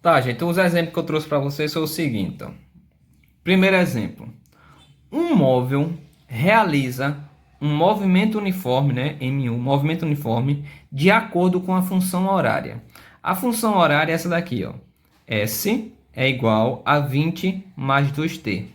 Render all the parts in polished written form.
Tá, gente, os exemplos que eu trouxe para vocês são o seguinte, ó. Primeiro exemplo. Um móvel realiza um movimento uniforme, né, M1, movimento uniforme, de acordo com a função horária. A função horária é essa daqui, ó. S é igual a 20 mais 2t,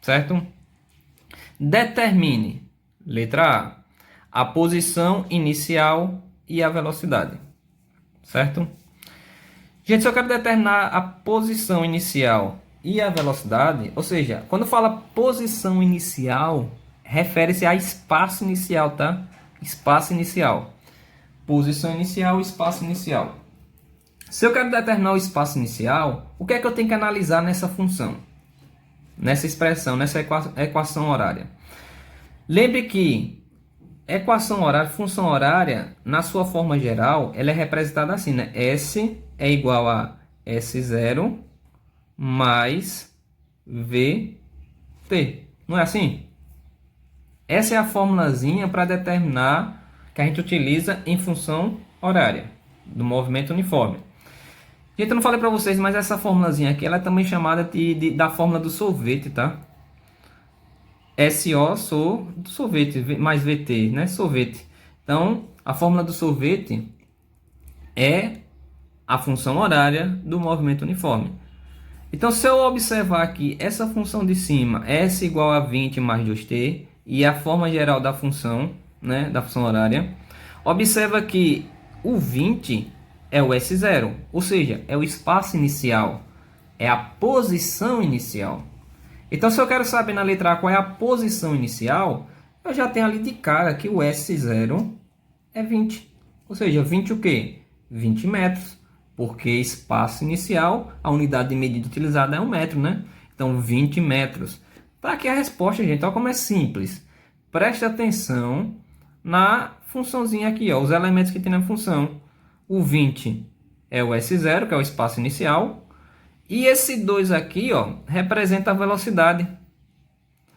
certo? Determine, letra A posição inicial e a velocidade, certo? Gente, se eu quero determinar a posição inicial e a velocidade, ou seja, quando fala posição inicial, refere-se a espaço inicial, tá? Espaço inicial. Posição inicial, espaço inicial. Se eu quero determinar o espaço inicial, o que é que eu tenho que analisar nessa função? Nessa expressão, nessa equação horária. Lembre que equação horária, função horária, na sua forma geral, ela é representada assim, né? S é igual a S0 mais VT. Não é assim? Essa é a formulazinha para determinar que a gente utiliza em função horária do movimento uniforme. Gente, eu não falei para vocês, mas essa formulazinha aqui ela é também chamada da fórmula do sorvete, tá? SO do sorvete mais VT, né? Sorvete. Então, a fórmula do sorvete é a função horária do movimento uniforme. Então, se eu observar aqui essa função de cima, S igual a 20 mais 2t, e a forma geral da função, né, da função horária, observa que o 20 é o S0, ou seja, é o espaço inicial, é a posição inicial. Então, se eu quero saber na letra A qual é a posição inicial, eu já tenho ali de cara que o S0 é 20. Ou seja, 20 o quê? 20 metros. Porque espaço inicial, a unidade de medida utilizada é 1 metro, né? Então, 20 metros. Tá aqui a resposta, gente. Olha como é simples. Preste atenção na funçãozinha aqui, ó, os elementos que tem na função. O 20 é o S0, que é o espaço inicial. E esse 2 aqui, ó, representa a velocidade.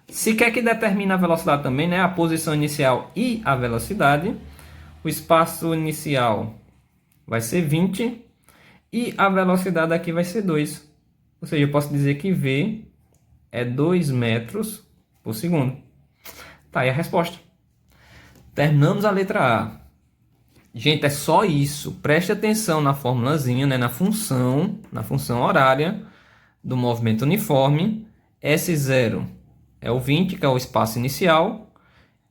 Se quer que determine a velocidade também, né, a posição inicial e a velocidade, o espaço inicial vai ser 20 e a velocidade aqui vai ser 2. Ou seja, eu posso dizer que V é 2 metros por segundo. Tá aí a resposta. Terminamos a letra A. Gente, é só isso. Preste atenção na formulazinha, né, na função horária do movimento uniforme. S0 é o 20, que é o espaço inicial,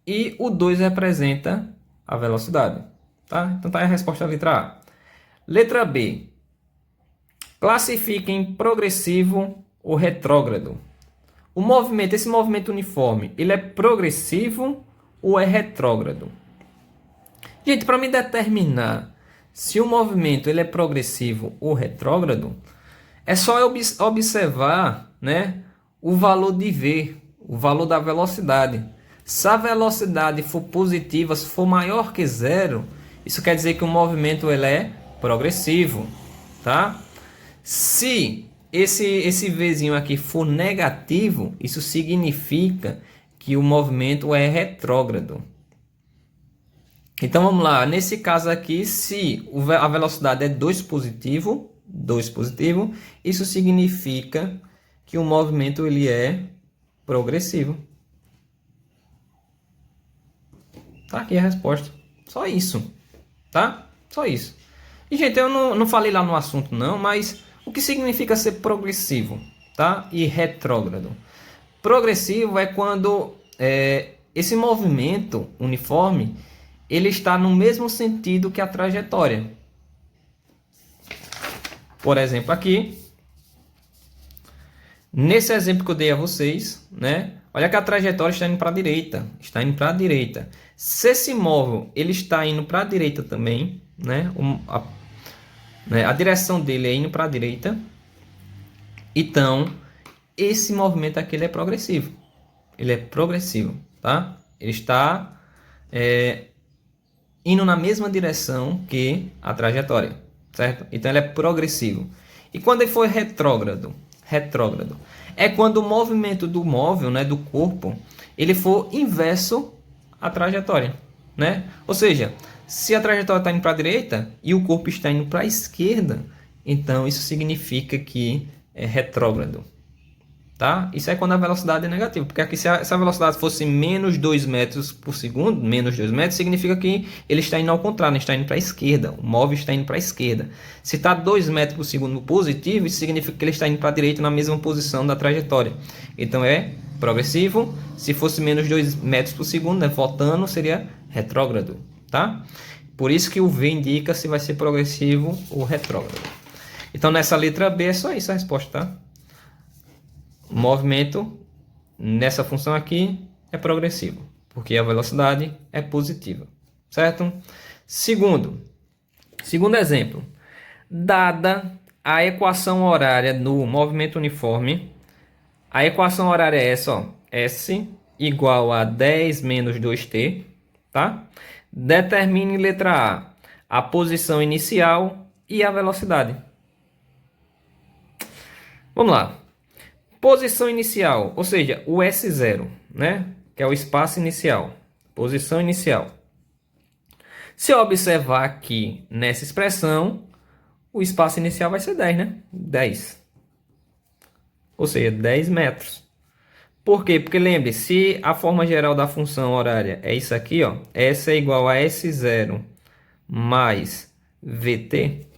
e o 2 representa a velocidade. Tá? Então tá aí a resposta da letra A. Letra B. Classifique em progressivo ou retrógrado. Esse movimento uniforme, ele é progressivo ou é retrógrado? Gente, para me determinar se o movimento ele é progressivo ou retrógrado, é só eu observar, né, o valor de V, o valor da velocidade. Se a velocidade for positiva, se for maior que zero, isso quer dizer que o movimento ele é progressivo, tá? Se esse Vzinho aqui for negativo, isso significa que o movimento é retrógrado. Então vamos lá, nesse caso aqui, se a velocidade é 2 positivo, isso significa que o movimento ele é progressivo. Tá aqui a resposta. Só isso, tá? Só isso. E, gente, eu não falei lá no assunto não, mas o que significa ser progressivo, tá? E retrógrado. Progressivo é quando esse movimento uniforme ele está no mesmo sentido que a trajetória. Por exemplo, aqui, nesse exemplo que eu dei a vocês, né? Olha que a trajetória está indo para a direita. Está indo para a direita. Se esse móvel ele está indo para a direita também, né? A direção dele é indo para a direita. Então, esse movimento aqui ele é progressivo. Ele é progressivo, tá? Ele está indo na mesma direção que a trajetória, certo? Então ele é progressivo. E quando ele for retrógrado? Retrógrado é quando o movimento do móvel, né, do corpo, ele for inverso à trajetória, né? Ou seja, se a trajetória está indo para a direita e o corpo está indo para a esquerda, então isso significa que é retrógrado. Tá? Isso é quando a velocidade é negativa, porque aqui se a velocidade fosse menos 2 metros por segundo, menos 2 metros, significa que ele está indo ao contrário, está indo para a esquerda, o móvel está indo para a esquerda. Se está 2 metros por segundo positivo, isso significa que ele está indo para a direita na mesma posição da trajetória. Então é progressivo. Se fosse menos 2 metros por segundo, né, voltando, seria retrógrado. Tá? Por isso que o V indica se vai ser progressivo ou retrógrado. Então nessa letra B é só isso a resposta, tá? O movimento nessa função aqui é progressivo, porque a velocidade é positiva, certo? Segundo exemplo, dada a equação horária no movimento uniforme, a equação horária é essa, ó, S igual a 10 menos 2t, tá? Determine letra A posição inicial e a velocidade. Vamos lá. Posição inicial, ou seja, o S0, né? Que é o espaço inicial. Posição inicial. Se eu observar aqui nessa expressão, o espaço inicial vai ser 10, né? 10. Ou seja, 10 metros. Por quê? Porque lembre, se a forma geral da função horária é isso aqui, ó, S é igual a S0 mais VT,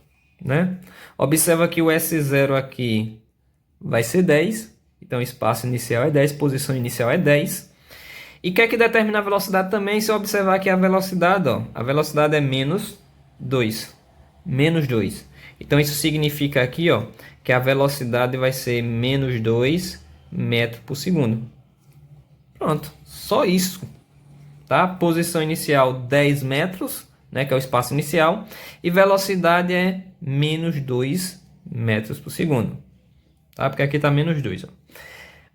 né? Observa que o S0 aqui vai ser 10, então espaço inicial é 10, posição inicial é 10. E quer que determine a velocidade também, se eu observar que a velocidade, ó, a velocidade é menos 2. Menos 2. Então isso significa aqui, ó, que a velocidade vai ser menos 2 metros por segundo. Pronto, só isso. Tá? Posição inicial 10 metros, né, que é o espaço inicial, e velocidade é menos 2 metros por segundo. Tá? Porque aqui está menos 2. Ó.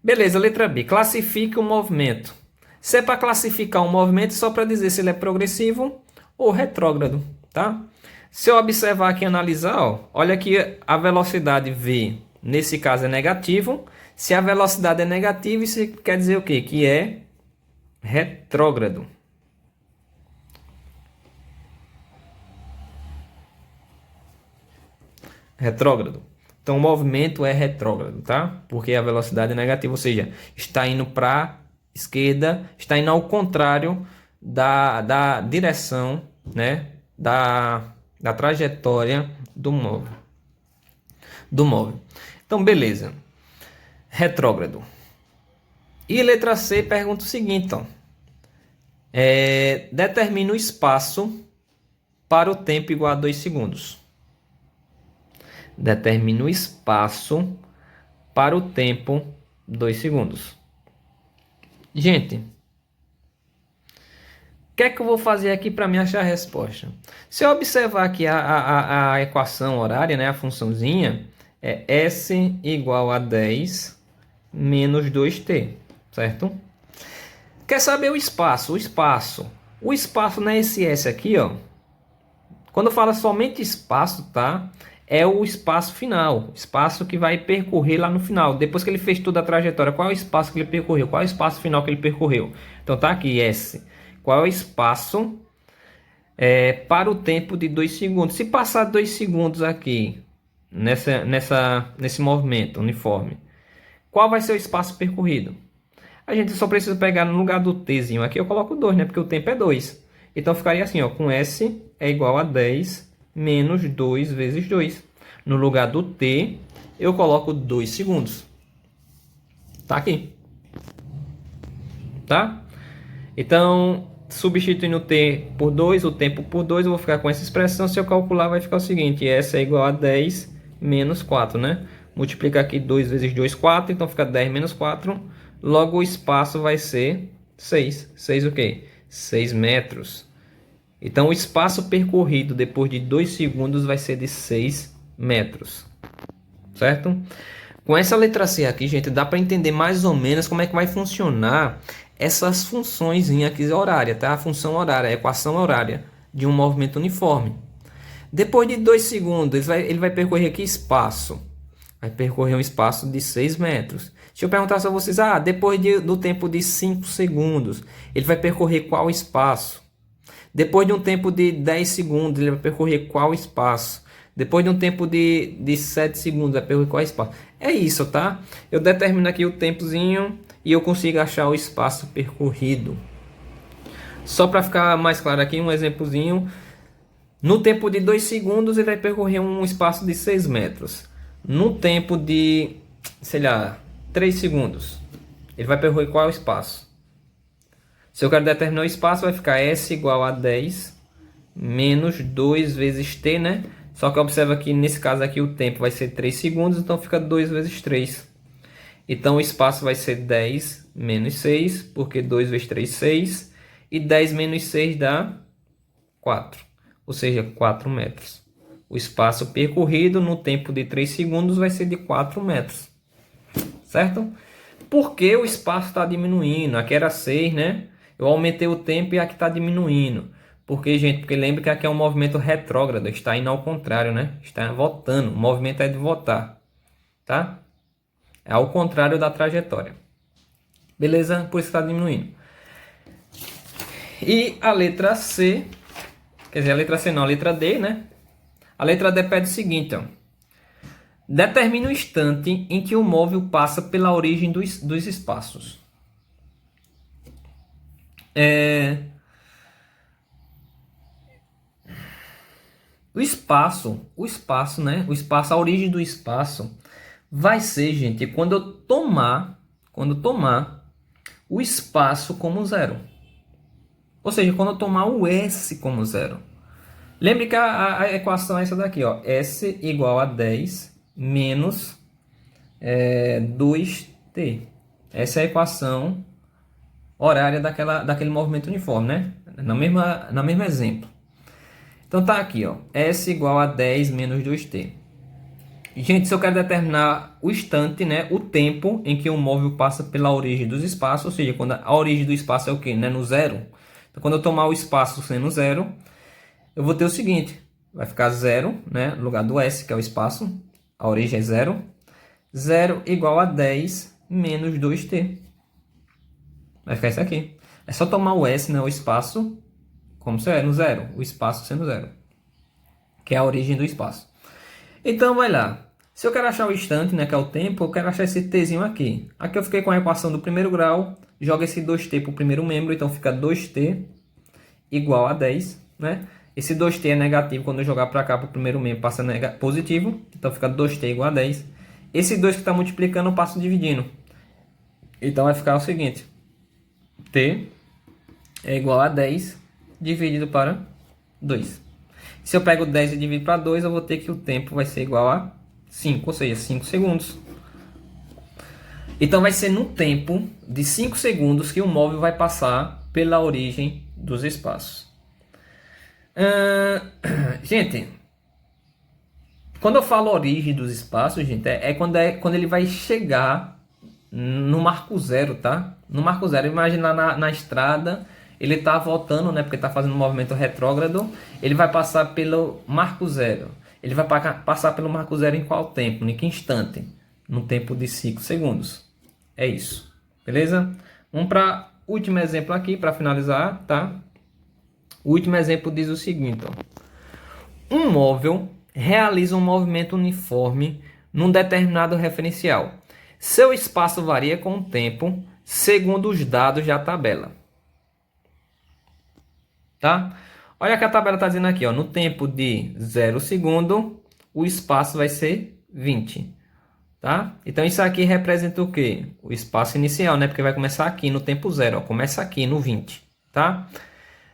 Beleza, letra B. Classifique o movimento. Se é para classificar um movimento, só para dizer se ele é progressivo ou retrógrado. Tá? Se eu observar aqui e analisar, ó, olha que a velocidade V, nesse caso, é negativo. Se a velocidade é negativa, isso quer dizer o quê? Que é retrógrado. Retrógrado. Então, o movimento é retrógrado, tá? Porque a velocidade é negativa, ou seja, está indo para a esquerda, está indo ao contrário da direção, né? Da trajetória do móvel. Então, beleza. Retrógrado. E letra C pergunta o seguinte, então. Determina o espaço para o tempo igual a 2 segundos. Determina o espaço para o tempo 2 segundos. Gente, o que é que eu vou fazer aqui para me achar a resposta? Se eu observar aqui a equação horária, né, a funçãozinha, é S igual a 10 menos 2t, certo? Quer saber o espaço? O espaço não é esse S aqui, ó. Quando fala somente espaço, tá? É o espaço final, espaço que vai percorrer lá no final. Depois que ele fez toda a trajetória, qual é o espaço que ele percorreu? Qual é o espaço final que ele percorreu? Então tá aqui, S. Qual é o espaço para o tempo de 2 segundos? Se passar 2 segundos aqui, nesse movimento uniforme, qual vai ser o espaço percorrido? A gente só precisa pegar no lugar do Tzinho aqui, eu coloco 2, né? Porque o tempo é 2. Então ficaria assim, ó, com S é igual a 10 menos 2 vezes 2. No lugar do T, eu coloco 2 segundos. Tá aqui. Tá? Então, substituindo o T por 2, o tempo por 2, eu vou ficar com essa expressão. Se eu calcular, vai ficar o seguinte. S é igual a 10 menos 4, né? Multiplica aqui 2 vezes 2, 4. Então, fica 10 menos 4. Logo, o espaço vai ser 6. 6 o quê? 6 metros. Então, o espaço percorrido depois de 2 segundos vai ser de 6 metros. Certo? Com essa letra C aqui, gente, dá para entender mais ou menos como é que vai funcionar essas funções aqui horárias, tá? A função horária, a equação horária de um movimento uniforme. Depois de 2 segundos, ele vai percorrer aqui espaço. Vai percorrer um espaço de 6 metros. Deixa eu perguntar a vocês, depois do tempo de 5 segundos, ele vai percorrer qual espaço? Depois de um tempo de 10 segundos, ele vai percorrer qual espaço? Depois de um tempo de 7 segundos, vai percorrer qual espaço? É isso, tá? Eu determino aqui o tempozinho e eu consigo achar o espaço percorrido. Só para ficar mais claro aqui, um exemplozinho. No tempo de 2 segundos, ele vai percorrer um espaço de 6 metros. No tempo de, sei lá, 3 segundos, ele vai percorrer qual espaço? Se eu quero determinar o espaço, vai ficar S igual a 10 menos 2 vezes T, né? Só que observa que nesse caso aqui o tempo vai ser 3 segundos, então fica 2 vezes 3. Então o espaço vai ser 10 menos 6, porque 2 vezes 3, 6. E 10 menos 6 dá 4, ou seja, 4 metros. O espaço percorrido no tempo de 3 segundos vai ser de 4 metros. Certo? Porque o espaço está diminuindo. Aqui era 6, né? Eu aumentei o tempo e aqui está diminuindo. Porque, gente, porque lembre que aqui é um movimento retrógrado. Está indo ao contrário, né? Está voltando. O movimento é de voltar. Tá? É ao contrário da trajetória. Beleza? Por isso está diminuindo. E a letra C, quer dizer, a letra C não, a letra D, né? A letra D pede o seguinte, ó. Determine o instante em que o móvel passa pela origem dos espaços. O espaço, né? O espaço, a origem do espaço vai ser, gente, quando eu tomar o espaço como zero. Ou seja, quando eu tomar o S como zero. Lembre que a equação é essa daqui, ó. S igual a 10 menos 2t. Essa é a equação horária daquele movimento uniforme, né? No mesmo exemplo. Então tá aqui, ó. S igual a 10 menos 2t. Gente, se eu quero determinar o instante, né? O tempo em que o móvel passa pela origem dos espaços, ou seja, quando a origem do espaço é o quê? Né? No zero. Então, quando eu tomar o espaço sendo zero, eu vou ter o seguinte. Vai ficar zero, né? No lugar do S, que é o espaço. A origem é zero. Zero igual a 10 menos 2t. Vai ficar isso aqui. É só tomar o S, né? O espaço, como se é no zero. O espaço sendo zero. Que é a origem do espaço. Então, vai lá. Se eu quero achar o instante, né? Que é o tempo, eu quero achar esse tzinho aqui. Aqui eu fiquei com a equação do primeiro grau. Joga esse 2t para o primeiro membro. Então, fica 2t igual a 10, né? Esse 2t é negativo. Quando eu jogar para cá, para o primeiro membro, passa positivo. Então, fica 2t igual a 10. Esse 2 que está multiplicando, eu passo dividindo. Então, vai ficar o seguinte. T é igual a 10 dividido para 2. Se eu pego 10 e divido para 2, eu vou ter que o tempo vai ser igual a 5, ou seja, 5 segundos. Então vai ser no tempo de 5 segundos que o móvel vai passar pela origem dos espaços. Gente, quando eu falo origem dos espaços, gente, é quando ele vai chegar no marco zero, tá? No marco zero, imagina na estrada, ele tá voltando, né? Porque tá fazendo um movimento retrógrado. Ele vai passar pelo marco zero. Ele vai passar pelo marco zero em qual tempo? Em que instante? No tempo de 5 segundos. É isso. Beleza? Vamos para o último exemplo aqui, para finalizar, tá? O último exemplo diz o seguinte, ó. Um móvel realiza um movimento uniforme num determinado referencial. Seu espaço varia com o tempo, segundo os dados da tabela. Tá? Olha que a tabela está dizendo aqui, ó, no tempo de 0 segundo, o espaço vai ser 20. Tá? Então isso aqui representa o quê? O espaço inicial, né? Porque vai começar aqui no tempo 0, ó, começa aqui no 20. Tá?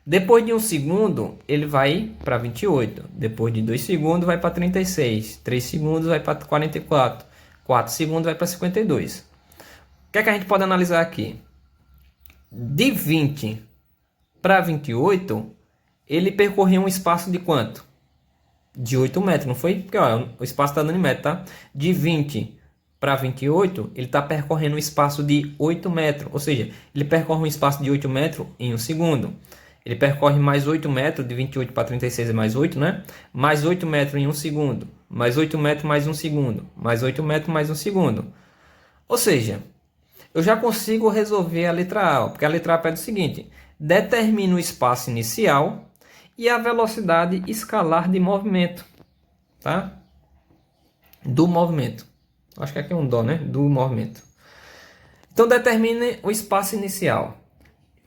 Depois de 1 segundo, ele vai para 28. Depois de 2 segundos, vai para 36. 3 segundos, vai para 44. 4 segundos, vai para 52. O que é que a gente pode analisar aqui? De 20 para 28, ele percorreu um espaço de quanto? De 8 metros, não foi? Porque ó, o espaço está dando em metro, tá? De 20 para 28, ele está percorrendo um espaço de 8 metros. Ou seja, ele percorre um espaço de 8 metros em 1 segundo. Ele percorre mais 8 metros, de 28 para 36 é mais 8, né? Mais 8 metros em 1 segundo. Mais 8 metros mais 1 segundo. Mais 8 metros mais 1 segundo. Ou seja, eu já consigo resolver a letra A, porque a letra A pede o seguinte. Determina o espaço inicial e a velocidade escalar de movimento. tá? Do movimento. Acho que aqui é um dó, né? Do movimento. Então determine o espaço inicial.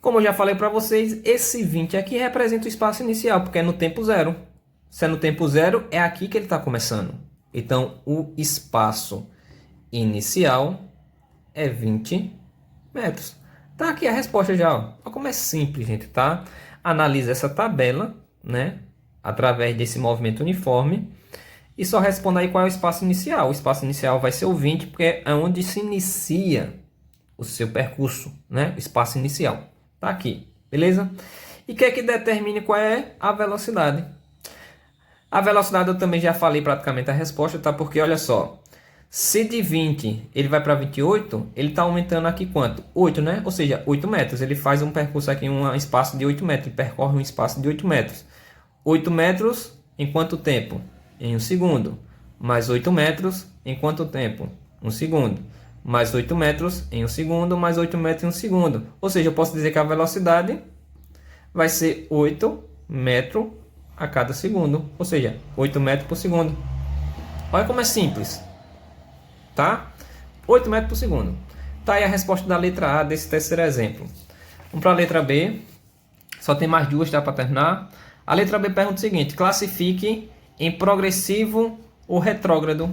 Como eu já falei para vocês, esse 20 aqui representa o espaço inicial, porque é no tempo zero. Se é no tempo zero, é aqui que ele está começando. Então, o espaço inicial é 20 metros. Tá aqui a resposta já. Ó. Olha como é simples, gente, tá? Analisa essa tabela, né? Através desse movimento uniforme. E só responda aí qual é o espaço inicial. O espaço inicial vai ser o 20, porque é onde se inicia o seu percurso, né? O espaço inicial. Tá aqui, beleza? E quer que determine qual é a velocidade. A velocidade eu também já falei praticamente a resposta, tá? Porque olha só, se de 20 ele vai para 28, ele está aumentando aqui quanto? 8, né? Ou seja, 8 metros. Ele faz um percurso aqui em um espaço de 8 metros. Ele percorre um espaço de 8 metros. 8 metros em quanto tempo? Em 1 segundo. Mais 8 metros em quanto tempo? 1 segundo. Mais 8 metros em 1 segundo. Mais 8 metros em 1 segundo. Ou seja, eu posso dizer que a velocidade vai ser 8 metros a cada segundo, ou seja, 8 metros por segundo. Olha como é simples, tá? 8 metros por segundo. Tá aí a resposta da letra A desse terceiro exemplo. Vamos para a letra B. Só tem mais duas, tá, para terminar. A letra B pergunta o seguinte: classifique em progressivo ou retrógrado,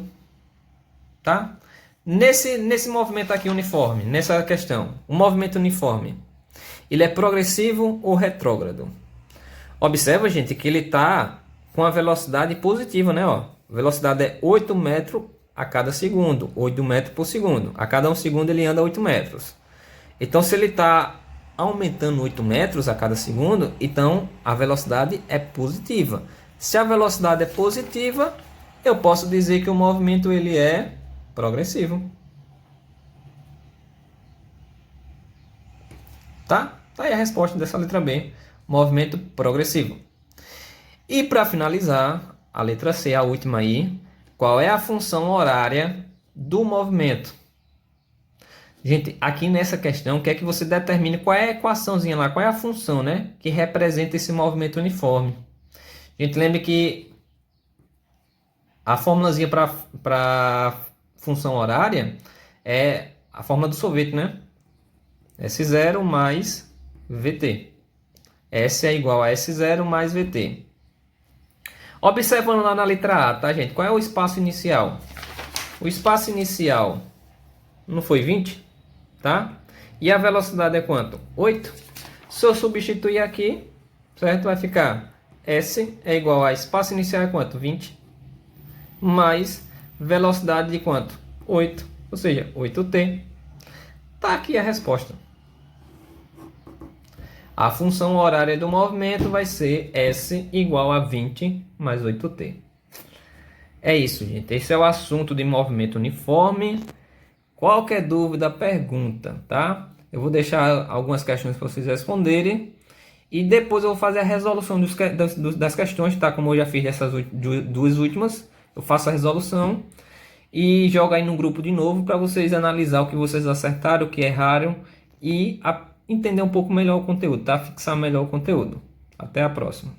tá? Nesse movimento aqui uniforme, nessa questão, o movimento uniforme, ele é progressivo ou retrógrado? Observa, gente, que ele está com a velocidade positiva, né? Ó, a velocidade é 8 metros a cada segundo, 8 metros por segundo. A cada 1 segundo ele anda 8 metros. Então, se ele está aumentando 8 metros a cada segundo, então a velocidade é positiva. Se a velocidade é positiva, eu posso dizer que o movimento ele é progressivo. Tá? Tá aí a resposta dessa letra B. Movimento progressivo. E para finalizar, a letra C, a última aí, qual é a função horária do movimento? Gente, aqui nessa questão, quer que você determine qual é a equaçãozinha lá, qual é a função, né, que representa esse movimento uniforme. Gente, lembre que a fórmulazinha para função horária é a fórmula do sorvete, né? S0 mais VT. S é igual a S0 mais VT. Observando lá na letra A, tá, gente? Qual é o espaço inicial? O espaço inicial não foi 20, tá? E a velocidade é quanto? 8. Se eu substituir aqui, certo? Vai ficar S é igual a espaço inicial é quanto? 20. Mais velocidade de quanto? 8. Ou seja, 8t. Tá aqui a resposta. A função horária do movimento vai ser S igual a 20 mais 8t. É isso, gente. Esse é o assunto de movimento uniforme. Qualquer dúvida, pergunta, tá? Eu vou deixar algumas questões para vocês responderem. E depois eu vou fazer a resolução das questões, tá? Como eu já fiz dessas duas últimas. Eu faço a resolução e jogo aí no grupo de novo para vocês analisar o que vocês acertaram, o que erraram e entender um pouco melhor o conteúdo, tá? Fixar melhor o conteúdo. Até a próxima.